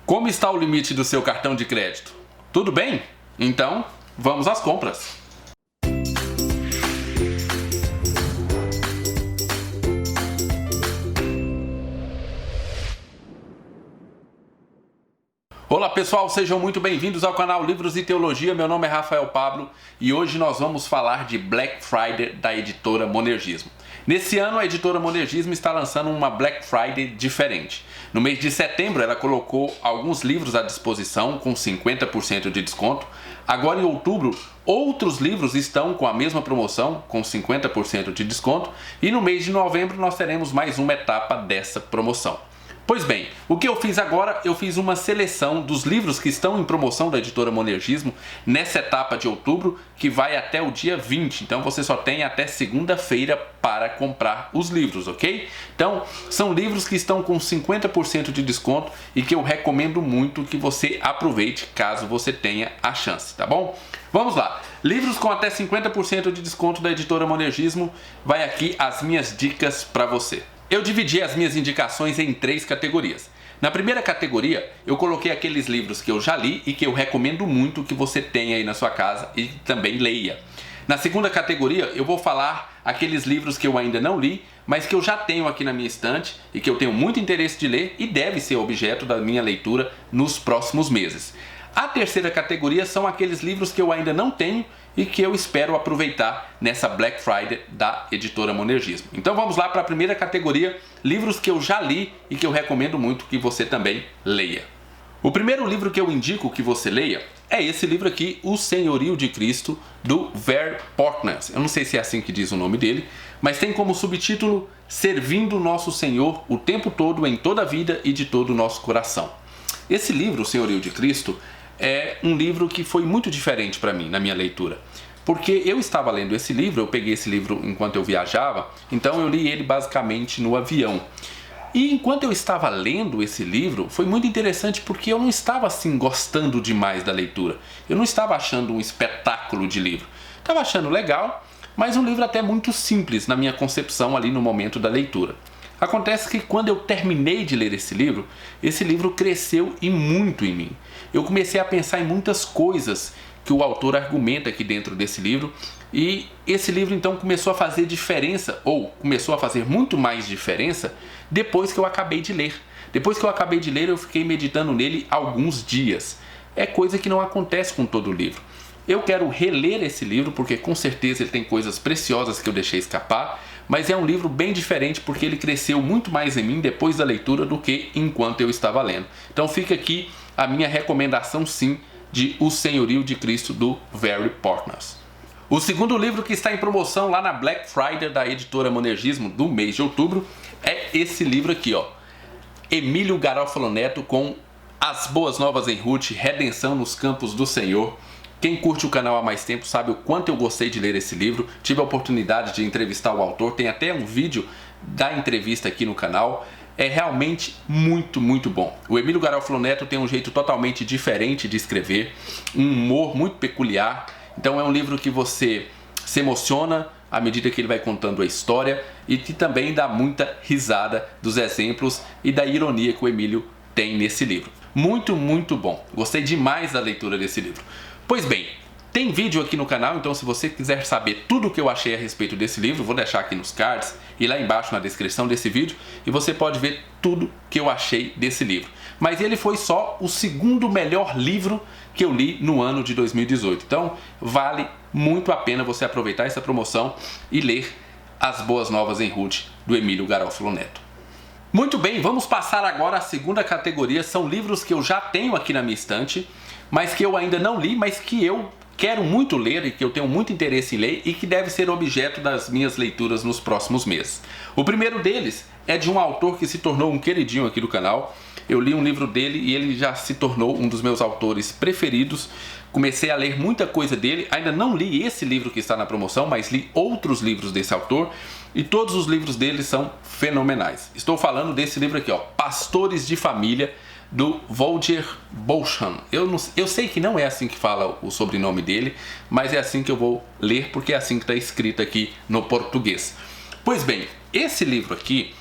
Como está o limite do seu cartão de crédito? Tudo bem? Então, vamos às compras. Olá pessoal, sejam muito bem-vindos ao canal Livros e Teologia. Meu nome é Rafael Pablo e hoje nós vamos falar de Black Friday da editora Monergismo. Nesse ano a editora Monergismo está lançando uma Black Friday diferente. No mês de setembro ela colocou alguns livros à disposição com 50% de desconto. Agora em outubro outros livros estão com a mesma promoção com 50% de desconto e no mês de novembro nós teremos mais uma etapa dessa promoção. Pois bem, o que eu fiz agora? Eu fiz uma seleção dos livros que estão em promoção da editora Monergismo nessa etapa de outubro, que vai até o dia 20. Então você só tem até segunda-feira para comprar os livros, ok? Então, são livros que estão com 50% de desconto e que eu recomendo muito que você aproveite caso você tenha a chance, tá bom? Vamos lá! Livros com até 50% de desconto da editora Monergismo, vai aqui as minhas dicas para você. Eu dividi as minhas indicações em 3 categorias. Na primeira categoria, eu coloquei aqueles livros que eu já li e que eu recomendo muito que você tenha aí na sua casa e também leia. Na segunda categoria, eu vou falar aqueles livros que eu ainda não li, mas que eu já tenho aqui na minha estante e que eu tenho muito interesse de ler e deve ser objeto da minha leitura nos próximos meses. A terceira categoria são aqueles livros que eu ainda não tenho e que eu espero aproveitar nessa Black Friday da editora Monergismo. Então vamos lá para a primeira categoria, livros que eu já li e que eu recomendo muito que você também leia. O primeiro livro que eu indico que você leia é esse livro aqui, O Senhorio de Cristo, do Ver Portners. Eu não sei se é assim que diz o nome dele, mas tem como subtítulo Servindo Nosso Senhor o Tempo Todo, em toda a vida e de todo o nosso coração. Esse livro, O Senhorio de Cristo, é um livro que foi muito diferente para mim na minha leitura, porque eu estava lendo esse livro, eu peguei esse livro enquanto eu viajava, então eu li ele basicamente no avião. E enquanto eu estava lendo esse livro, foi muito interessante porque eu não estava assim gostando demais da leitura. Eu não estava achando um espetáculo de livro. Estava achando legal, mas um livro até muito simples na minha concepção ali no momento da leitura. Acontece que quando eu terminei de ler esse livro cresceu e muito em mim. Eu comecei a pensar em muitas coisas que o autor argumenta aqui dentro desse livro e esse livro então começou a fazer diferença, ou começou a fazer muito mais diferença depois que eu acabei de ler. Depois que eu acabei de ler, eu fiquei meditando nele alguns dias. É coisa que não acontece com todo o livro. Eu quero reler esse livro porque com certeza ele tem coisas preciosas que eu deixei escapar, mas é um livro bem diferente porque ele cresceu muito mais em mim depois da leitura do que enquanto eu estava lendo. Então fica aqui a minha recomendação sim de O Senhorio de Cristo do Ver Portners. O segundo livro que está em promoção lá na Black Friday da editora Monergismo do mês de outubro é esse livro aqui, ó. Emílio Garofalo Neto com As Boas Novas em Ruth, Redenção nos Campos do Senhor. Quem curte o canal há mais tempo sabe o quanto eu gostei de ler esse livro. Tive a oportunidade de entrevistar o autor, tem até um vídeo da entrevista aqui no canal. É realmente muito, muito bom. O Emílio Garofalo Neto tem um jeito totalmente diferente de escrever, um humor muito peculiar. Então é um livro que você se emociona à medida que ele vai contando a história e que também dá muita risada dos exemplos e da ironia que o Emílio tem nesse livro. Muito, muito bom. Gostei demais da leitura desse livro. Pois bem, tem vídeo aqui no canal, então se você quiser saber tudo o que eu achei a respeito desse livro, vou deixar aqui nos cards e lá embaixo na descrição desse vídeo e você pode ver tudo que eu achei desse livro. Mas ele foi só o segundo melhor livro que eu li no ano de 2018, então vale muito a pena você aproveitar essa promoção e ler As Boas Novas em Ruth, do Emílio Garofalo Neto. Muito bem, vamos passar agora à segunda categoria, são livros que eu já tenho aqui na minha estante, mas que eu ainda não li, mas que eu quero muito ler e que eu tenho muito interesse em ler e que deve ser objeto das minhas leituras nos próximos meses. O primeiro deles é de um autor que se tornou um queridinho aqui do canal. Eu li um livro dele e ele já se tornou um dos meus autores preferidos. Comecei a ler muita coisa dele, ainda não li esse livro que está na promoção, mas li outros livros desse autor e todos os livros dele são fenomenais. Estou falando desse livro aqui, ó, Pastores de Família, do Volger Bolchan. Eu sei que não é assim que fala o sobrenome dele, mas é assim que eu vou ler porque é assim que está escrito aqui no português. Pois bem, esse livro aqui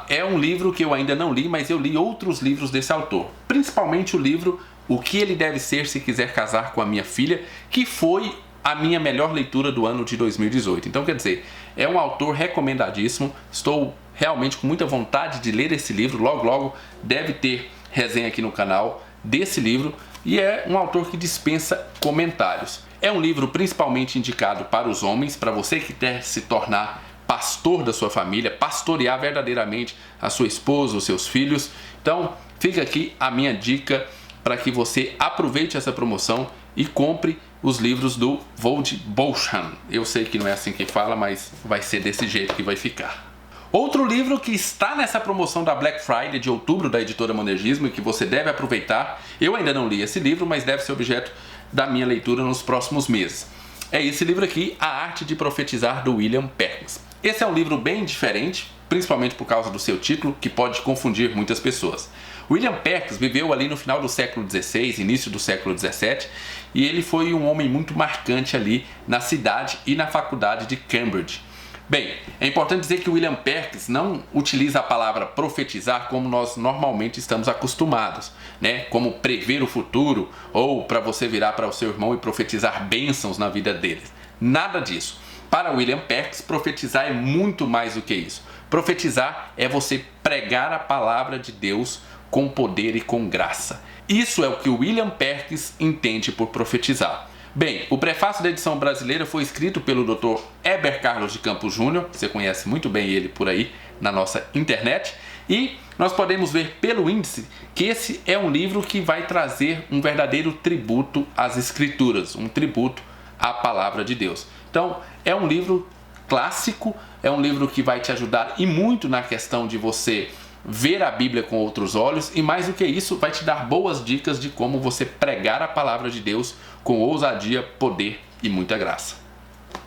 É um livro que eu ainda não li, mas eu li outros livros desse autor, principalmente o livro O que ele deve ser se quiser casar com a minha filha, que foi a minha melhor leitura do ano de 2018. Então, quer dizer, é um autor recomendadíssimo. Estou realmente com muita vontade de ler esse livro. Logo, logo deve ter resenha aqui no canal desse livro. E é um autor que dispensa comentários. É um livro principalmente indicado para os homens, para você que quer se tornar pastor da sua família, pastorear verdadeiramente a sua esposa, os seus filhos. Então, fica aqui a minha dica para que você aproveite essa promoção e compre os livros do Vold Bolshan. Eu sei que não é assim que fala, mas vai ser desse jeito que vai ficar. Outro livro que está nessa promoção da Black Friday de outubro da editora Monergismo e que você deve aproveitar, eu ainda não li esse livro, mas deve ser objeto da minha leitura nos próximos meses. É esse livro aqui, A Arte de Profetizar, do William Perkins. Esse é um livro bem diferente, principalmente por causa do seu título, que pode confundir muitas pessoas. William Perkins viveu ali no final do século XVI, início do século XVII, e ele foi um homem muito marcante ali na cidade e na faculdade de Cambridge. Bem, é importante dizer que William Perkins não utiliza a palavra profetizar como nós normalmente estamos acostumados, né? Como prever o futuro, ou para você virar para o seu irmão e profetizar bênçãos na vida dele. Nada disso. Para William Perkins, profetizar é muito mais do que isso. Profetizar é você pregar a palavra de Deus com poder e com graça. Isso é o que William Perkins entende por profetizar. Bem, o prefácio da edição brasileira foi escrito pelo Dr. Heber Carlos de Campos Júnior, você conhece muito bem ele por aí na nossa internet, e nós podemos ver pelo índice que esse é um livro que vai trazer um verdadeiro tributo às Escrituras, um tributo à palavra de Deus. Então, é um livro clássico, é um livro que vai te ajudar e muito na questão de você ver a Bíblia com outros olhos e, mais do que isso, vai te dar boas dicas de como você pregar a palavra de Deus com ousadia, poder e muita graça.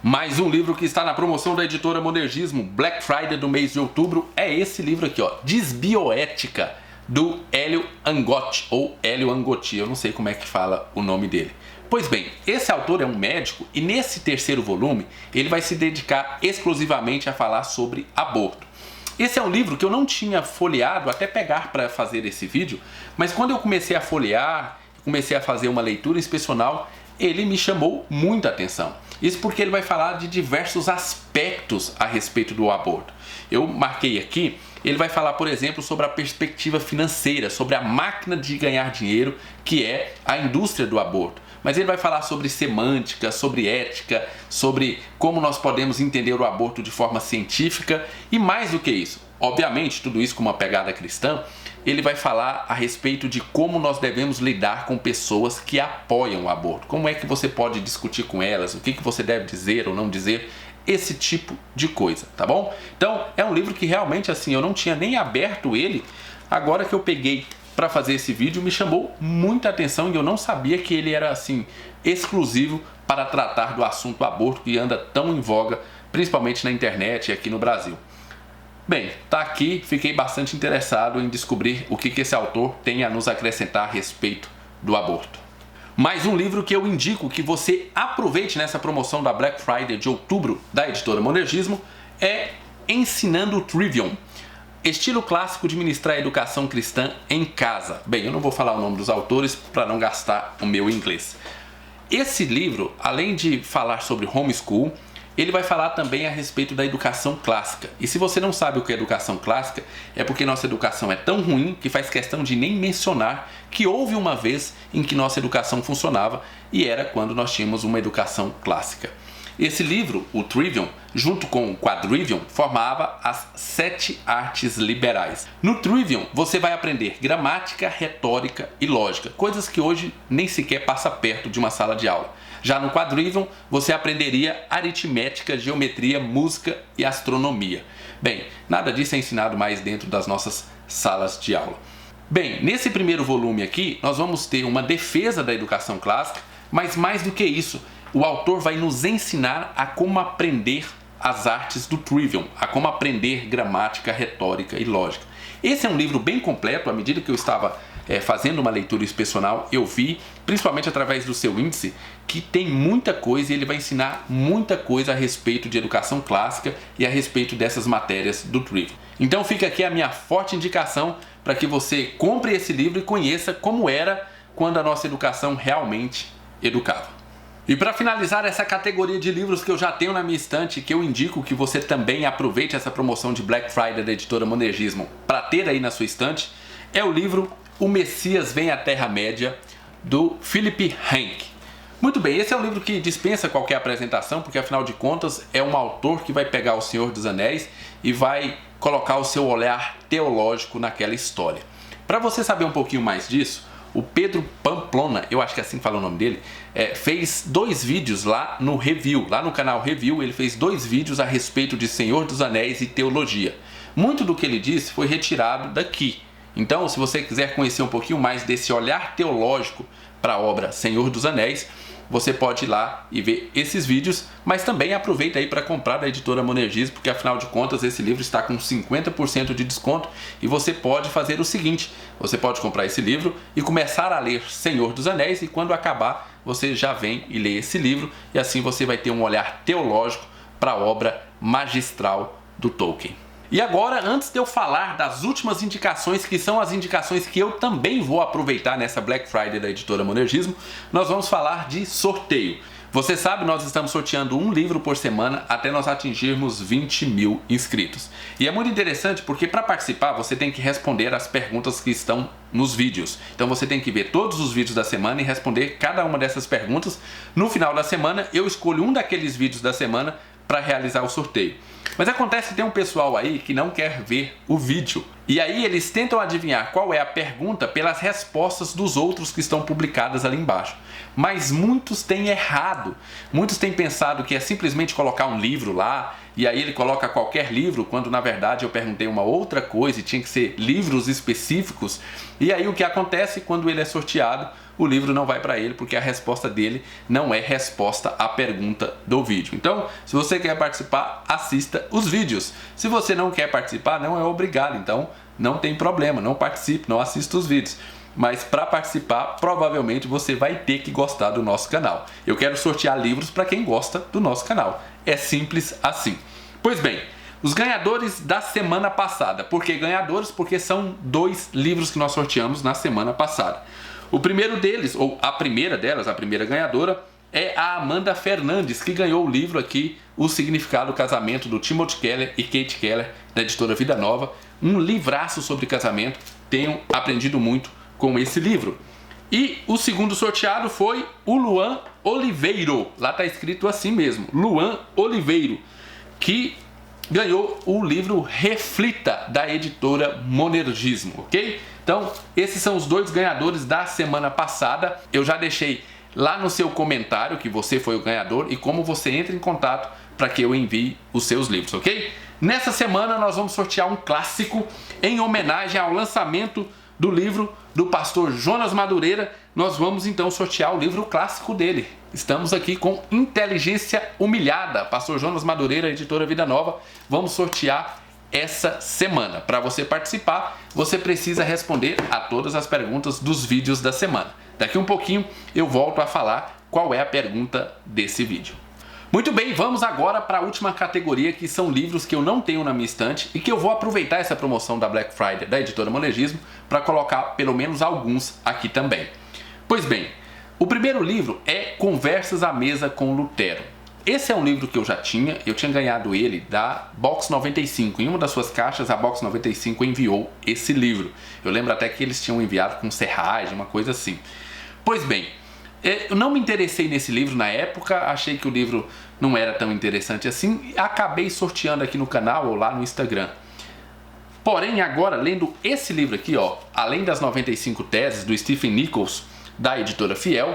Mais um livro que está na promoção da editora Monergismo, Black Friday do mês de outubro, é esse livro aqui, ó, Desbioética, do Hélio Angotti, ou Hélio Angotti, eu não sei como é que fala o nome dele. Pois bem, esse autor é um médico e nesse terceiro volume ele vai se dedicar exclusivamente a falar sobre aborto. Esse é um livro que eu não tinha folheado até pegar para fazer esse vídeo, mas quando eu comecei a folhear, comecei a fazer uma leitura inspecional, ele me chamou muita atenção. Isso porque ele vai falar de diversos aspectos a respeito do aborto. Eu marquei aqui, ele vai falar, por exemplo, sobre a perspectiva financeira, sobre a máquina de ganhar dinheiro que é a indústria do aborto. Mas ele vai falar sobre semântica, sobre ética, sobre como nós podemos entender o aborto de forma científica e mais do que isso. Obviamente, tudo isso com uma pegada cristã, ele vai falar a respeito de como nós devemos lidar com pessoas que apoiam o aborto. Como é que você pode discutir com elas, o que você deve dizer ou não dizer, esse tipo de coisa, tá bom? Então, é um livro que realmente, assim, eu não tinha nem aberto ele, agora que eu peguei para fazer esse vídeo, me chamou muita atenção e eu não sabia que ele era, assim, exclusivo para tratar do assunto aborto que anda tão em voga, principalmente na internet e aqui no Brasil. Bem, tá aqui, fiquei bastante interessado em descobrir o que esse autor tem a nos acrescentar a respeito do aborto. Mais um livro que eu indico que você aproveite nessa promoção da Black Friday de outubro da editora Monergismo é Ensinando o Trivium, estilo clássico de ministrar a educação cristã em casa. Bem, eu não vou falar o nome dos autores para não gastar o meu inglês. Esse livro, além de falar sobre homeschool, ele vai falar também a respeito da educação clássica. E se você não sabe o que é educação clássica, é porque nossa educação é tão ruim que faz questão de nem mencionar que houve uma vez em que nossa educação funcionava e era quando nós tínhamos uma educação clássica. Esse livro, o Trivium, junto com o Quadrivium, formava as 7 artes liberais. No Trivium, você vai aprender gramática, retórica e lógica, coisas que hoje nem sequer passa perto de uma sala de aula. Já no Quadrivium, você aprenderia aritmética, geometria, música e astronomia. Bem, nada disso é ensinado mais dentro das nossas salas de aula. Bem, nesse primeiro volume aqui, nós vamos ter uma defesa da educação clássica, mas mais do que isso, o autor vai nos ensinar a como aprender as artes do Trivium, a como aprender gramática, retórica e lógica. Esse é um livro bem completo. À medida que eu estava fazendo uma leitura inspecional, eu vi, principalmente através do seu índice, que tem muita coisa e ele vai ensinar muita coisa a respeito de educação clássica e a respeito dessas matérias do Trivium. Então fica aqui a minha forte indicação para que você compre esse livro e conheça como era quando a nossa educação realmente educava. E para finalizar essa categoria de livros que eu já tenho na minha estante, que eu indico que você também aproveite essa promoção de Black Friday da editora Monergismo para ter aí na sua estante, é o livro O Messias Vem à Terra-média, do Philip Henke. Muito bem, esse é um livro que dispensa qualquer apresentação, porque afinal de contas é um autor que vai pegar o Senhor dos Anéis e vai colocar o seu olhar teológico naquela história. Para você saber um pouquinho mais disso, o Pedro Pamplona, eu acho que é assim que fala o nome dele, fez 2 vídeos lá no Review, lá no canal Review, ele fez 2 vídeos a respeito de Senhor dos Anéis e teologia. Muito do que ele disse foi retirado daqui. Então, se você quiser conhecer um pouquinho mais desse olhar teológico para a obra Senhor dos Anéis, você pode ir lá e ver esses vídeos, mas também aproveita aí para comprar da editora Monergismo, porque afinal de contas esse livro está com 50% de desconto e você pode fazer o seguinte, você pode comprar esse livro e começar a ler Senhor dos Anéis e quando acabar você já vem e lê esse livro e assim você vai ter um olhar teológico para a obra magistral do Tolkien. E agora, antes de eu falar das últimas indicações, que são as indicações que eu também vou aproveitar nessa Black Friday da editora Monergismo, nós vamos falar de sorteio. Você sabe, nós estamos sorteando um livro por semana até nós atingirmos 20 mil inscritos. E é muito interessante porque para participar você tem que responder as perguntas que estão nos vídeos. Então você tem que ver todos os vídeos da semana e responder cada uma dessas perguntas. No final da semana eu escolho um daqueles vídeos da semana para realizar o sorteio. Mas acontece que tem um pessoal aí que não quer ver o vídeo. E aí eles tentam adivinhar qual é a pergunta pelas respostas dos outros que estão publicadas ali embaixo. Mas muitos têm errado. Muitos têm pensado que é simplesmente colocar um livro lá e aí ele coloca qualquer livro, quando na verdade eu perguntei uma outra coisa e tinha que ser livros específicos. E aí o que acontece quando ele é sorteado? O livro não vai para ele porque a resposta dele não é resposta à pergunta do vídeo. Então, se você quer participar, assista os vídeos. Se você não quer participar, não é obrigado. Então, não tem problema, não participe, não assista os vídeos. Mas para participar, provavelmente você vai ter que gostar do nosso canal. Eu quero sortear livros para quem gosta do nosso canal. É simples assim. Pois bem, os ganhadores da semana passada. Por que ganhadores? Porque são 2 livros que nós sorteamos na semana passada. O primeiro deles, ou a primeira delas, a primeira ganhadora, é a Amanda Fernandes, que ganhou o livro aqui, O Significado do Casamento, do Timothy Keller e Kate Keller, da editora Vida Nova. Um livraço sobre casamento, tenho aprendido muito com esse livro. E o segundo sorteado foi o Luan Oliveiro, lá está escrito assim mesmo, Luan Oliveiro, que ganhou o livro Reflita, da editora Monergismo, ok? Então, esses são os 2 ganhadores da semana passada. Eu já deixei lá no seu comentário que você foi o ganhador e como você entra em contato para que eu envie os seus livros, ok? Nessa semana nós vamos sortear um clássico em homenagem ao lançamento do livro do pastor Jonas Madureira. Nós vamos então sortear o livro clássico dele. Estamos aqui com Inteligência Humilhada, pastor Jonas Madureira, editora Vida Nova. Vamos sortear essa semana. Para você participar, você precisa responder a todas as perguntas dos vídeos da semana. Daqui um pouquinho eu volto a falar qual é a pergunta desse vídeo. Muito bem, vamos agora para a última categoria, que são livros que eu não tenho na minha estante e que eu vou aproveitar essa promoção da Black Friday da editora Monergismo para colocar pelo menos alguns aqui também. Pois bem, o primeiro livro é Conversas à Mesa com Lutero. Esse é um livro que eu tinha ganhado ele da Box 95. Em uma das suas caixas, a Box 95 enviou esse livro. Eu lembro até que eles tinham enviado com serragem, uma coisa assim. Pois bem, eu não me interessei nesse livro na época, achei que o livro não era tão interessante assim, e acabei sorteando aqui no canal ou lá no Instagram. Porém, agora, lendo esse livro aqui, ó, além das 95 teses do Stephen Nichols, da editora Fiel,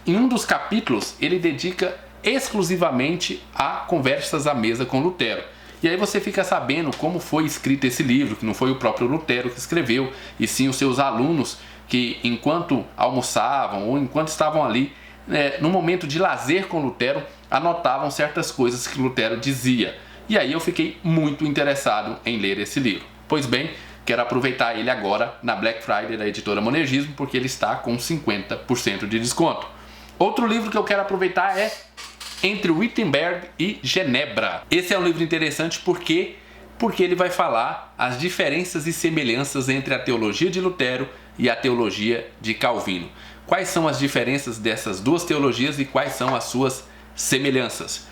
em um dos capítulos ele dedica exclusivamente a Conversas à Mesa com Lutero. E aí você fica sabendo como foi escrito esse livro, que não foi o próprio Lutero que escreveu, e sim os seus alunos que, enquanto almoçavam ou enquanto estavam ali, no momento de lazer com Lutero, anotavam certas coisas que Lutero dizia. E aí eu fiquei muito interessado em ler esse livro. Pois bem, quero aproveitar ele agora na Black Friday da editora Monergismo, porque ele está com 50% de desconto. Outro livro que eu quero aproveitar é Entre Wittenberg e Genebra. Esse é um livro interessante porque ele vai falar as diferenças e semelhanças entre a teologia de Lutero e a teologia de Calvino. Quais são as diferenças dessas duas teologias e quais são as suas semelhanças?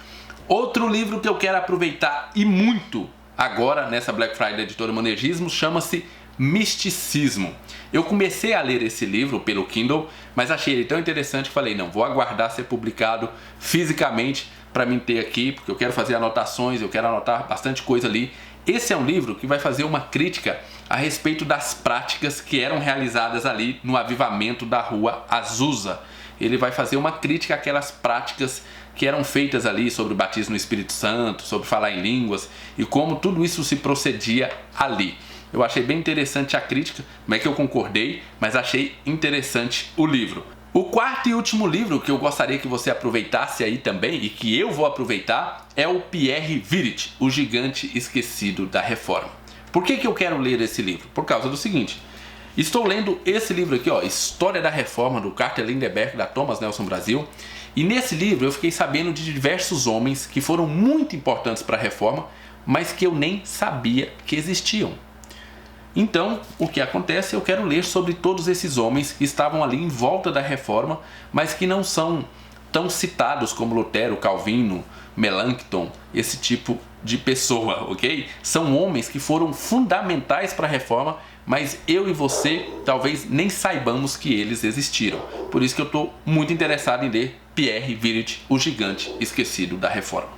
Outro livro que eu quero aproveitar e muito agora nessa Black Friday da editora Monergismo chama-se Misticismo. Eu comecei a ler esse livro pelo Kindle, mas achei ele tão interessante que falei, não, vou aguardar ser publicado fisicamente para mim ter aqui, porque eu quero fazer anotações, eu quero anotar bastante coisa ali. Esse é um livro que vai fazer uma crítica a respeito das práticas que eram realizadas ali no avivamento da Rua Azusa. Ele vai fazer uma crítica àquelas práticas que eram feitas ali sobre o batismo no Espírito Santo, sobre falar em línguas e como tudo isso se procedia ali. Eu achei bem interessante a crítica, não é que eu concordei, mas achei interessante o livro. O quarto e último livro que eu gostaria que você aproveitasse aí também, e que eu vou aproveitar, é o Pierre Virit, o gigante esquecido da Reforma. Por que eu quero ler esse livro? Por causa do seguinte, estou lendo esse livro aqui, ó, História da Reforma, do Carter Lindeberg, da Thomas Nelson Brasil, e nesse livro eu fiquei sabendo de diversos homens que foram muito importantes para a Reforma, mas que eu nem sabia que existiam. Então, o que acontece? Eu quero ler sobre todos esses homens que estavam ali em volta da Reforma, mas que não são tão citados como Lutero, Calvino, Melanchthon, esse tipo de pessoa, ok? São homens que foram fundamentais para a Reforma, mas eu e você talvez nem saibamos que eles existiram. Por isso que eu estou muito interessado em ler Pierre Virit, o gigante esquecido da Reforma.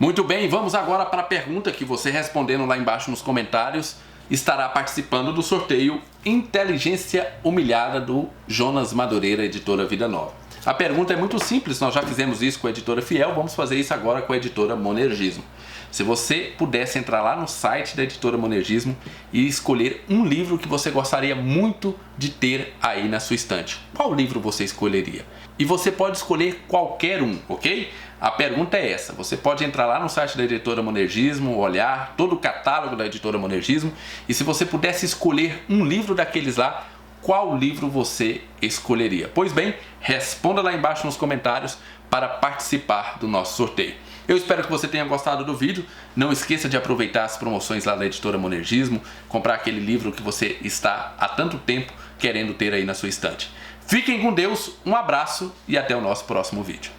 Muito bem, vamos agora para a pergunta que você respondendo lá embaixo nos comentários estará participando do sorteio Inteligência Humilhada do Jonas Madureira, editora Vida Nova. A pergunta é muito simples, nós já fizemos isso com a editora Fiel, vamos fazer isso agora com a editora Monergismo. Se você pudesse entrar lá no site da editora Monergismo e escolher um livro que você gostaria muito de ter aí na sua estante, qual livro você escolheria? E você pode escolher qualquer um, ok? A pergunta é essa, você pode entrar lá no site da editora Monergismo, olhar todo o catálogo da editora Monergismo e se você pudesse escolher um livro daqueles lá, qual livro você escolheria? Pois bem, responda lá embaixo nos comentários para participar do nosso sorteio. Eu espero que você tenha gostado do vídeo. Não esqueça de aproveitar as promoções lá da editora Monergismo, comprar aquele livro que você está há tanto tempo querendo ter aí na sua estante. Fiquem com Deus, um abraço e até o nosso próximo vídeo.